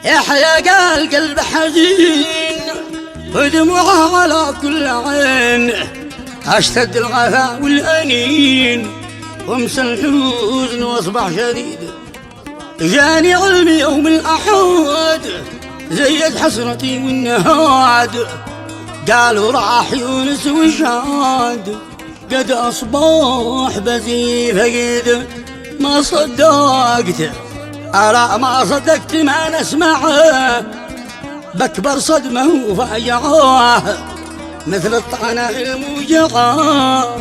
يحيا القلب حزين ودموعه على كل عين، اشتد الغثاء والأنين وامسى الحزن واصبح شديد. جاني علمي يوم الأحد زيد حسرتي والنهاد، قالوا راح يونس وشاد قد أصبح بزي فقيد. ما صدقت أرى ما صدقت ما نسمعه، بكبر صدمة وفاجعه مثل الطعنة الموجعة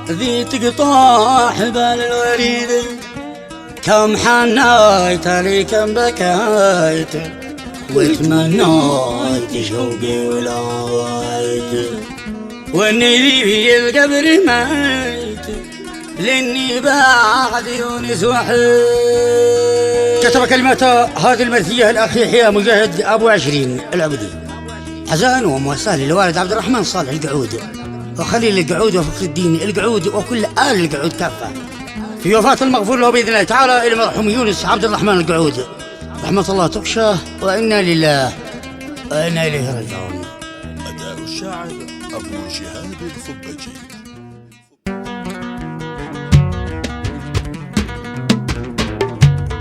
ذي تقطع حبال الوريد. كم حنيت لي كم بكيت وتمنيت شوقي ولايت، واني لي في القبر ميت لاني بعد يونس وحيد. كتب كلمات هذه المرثية الأخ يحيى مجاهد أبو 20 العبدي، حزان ومواساة للوالد عبد الرحمن صالح القعود وخليل القعود وفخر الدين القعود وكل آل القعود كافة في وفاة المغفور له بإذن الله تعالى إلى المرحوم يونس عبد الرحمن القعود، رحمة الله تخشاه وإنا لله وإنا إليه راجعون. أداء الشاعر أبو شهاب الفبجي.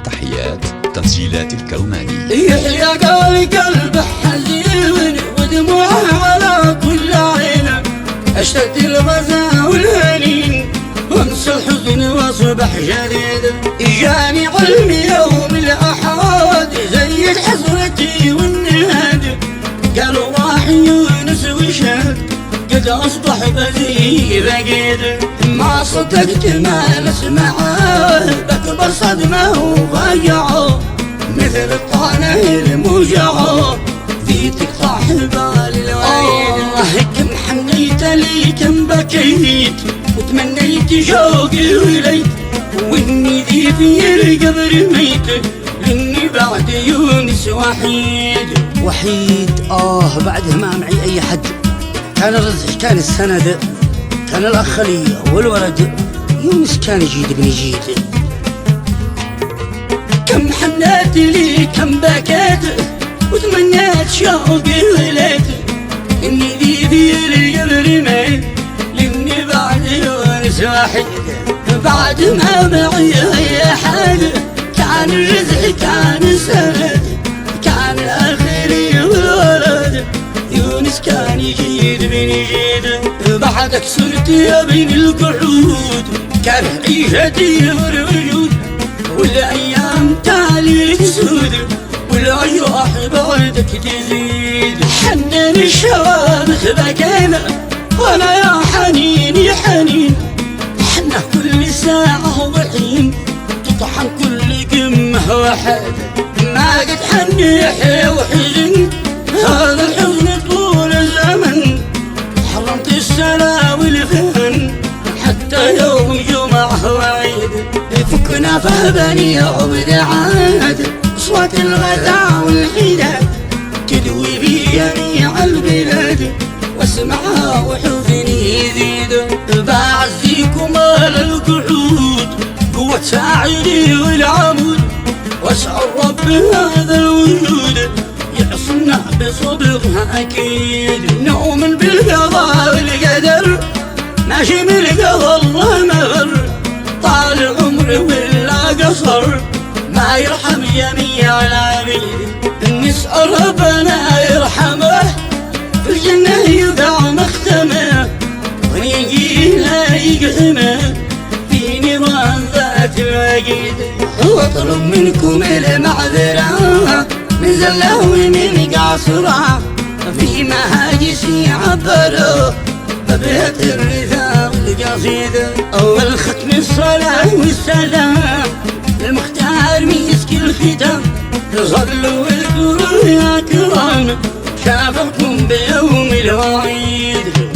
تحيات تسجيلات الكرماني. يحيى قلب حزين ودموعه على كل عين، اشتد الغزا والهنين وامسى الحزن واصبح شديد. جاني علمي يوم الأحد زيد حسرتي والنهاد، قالوا راح يونس وشاد قد أصبح بزي فقيد. ما صدقت ما نسمعه بكبر صدمة وفاجعه مثل الطعنة الموجعة ذي تقطع حبال الوريد. كم حنيت لي كم بكيت وتمنيت شوقي وليت، واني ذي في القبر ميت لاني بعد يونس وحيد. بعده ما معي اي حد، كان الرزق كان السند كان الاخ لي والولد يونس كان يجيد بن يجيد. كم حنيت لي كم بكيت وتمنيت شوقي وليت، اني ذي في القبر ميت لاني بعد يونس وحيد. بعد ما معي اي حد كان الرزق كان السند كان الاخري والولد يونس كان يجيد بن يجيد. بعدك صرت يا بن القعود كان عيشتي والوجود، والايام تالي تسود والارواح بعدك تزيد. حنن الشوامخ بكينا وانا يا حنين يا حنين، حنا كل ساعة وحين تطحن كل قمة واحد. ما قد حنيح وحزن هذا الحزن طول الزمن، حرمت السلا والفن حتى يوم جمعة وعيد. فكنا فهبني عبد عاد أصوات الغداء والحداد تدوي في جميع البلاد واسمعها وحزني يزيد. بعزيكم على القعود قوة ساعدي والعمود، واسأل رب هذا الوجود يعصمنا بصبرها أكيد. نؤمن بالقضاء والقدر ماشي من قضى الله مغر، طال العمر ولا قصر ما يرحم جميع العبيد. نسأل ربنا يرحمه في الجنة يدع مختمه ونيجي لا يقسمه في نيران ذات الوقيد. واطلب منكم المعذرة من زله ومن قاصرة في مهاجسي عبروا ببيت الرثاء والقصيدة. أول ختم الصلاة والسلام المختار مسك الختام، صلوا واذكروا يا كرام شافكم بيوم الوعيد.